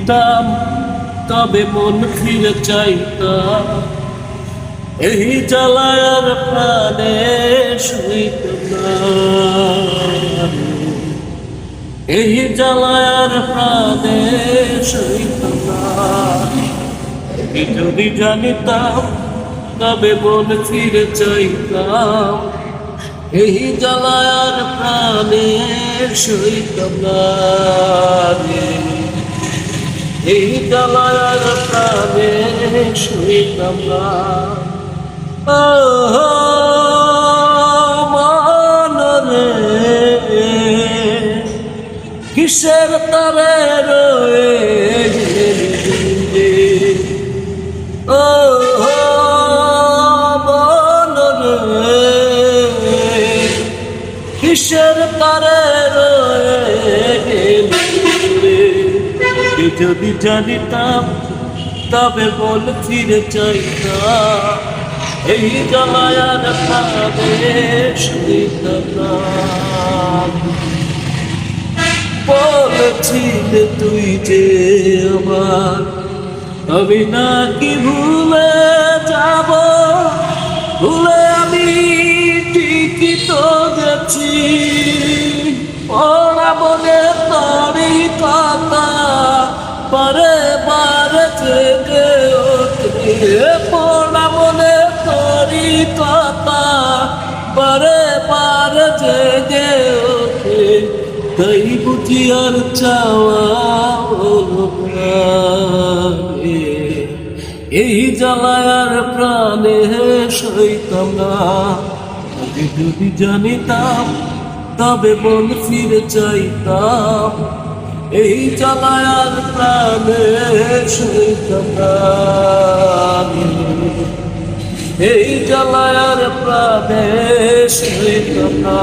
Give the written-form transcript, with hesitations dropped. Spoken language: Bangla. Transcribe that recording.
দিতাম তবে মন ফিরে চাইতাম, এই জ্বালায় আর প্রাণে সইতাম না, এই জ্বালায় আর প্রাণে সইতাম না। যদি জানিতাম তবে মন ফিরে চাইতাম, এই জ্বালায় আর প্রাণে সইতাম না, এই জ্বালায় আর প্রাণে সইতাম না। মনরে কিসের তরে রয়ে ও মনরে কিসের তরে রয়ে, যদি জানিতাম তবে বল ফিরে চাইতাম, এই জ্বালায় আর প্রাণে সইতাম না। বলেছিলে তুই যে আমার, আমি নাকি ভুলে যাব, ভুলে আমি ঠিকই তো গেছি, পড়া মনে তারি কথা বারে বারে জেগে ওঠে, পড়া মনে তারি কথা বারে বারে জেগে ওঠে, তাই বুঝি আর চাওয়া হলো না, এই জ্বালায় আর প্রাণে সইতাম না। যদি জানিতাম তবে মন ফিরে চাইতাম, এই জ্বালায় আর প্রাণে সইতাম না, এই জ্বালায় আর প্রাণে সইতাম না।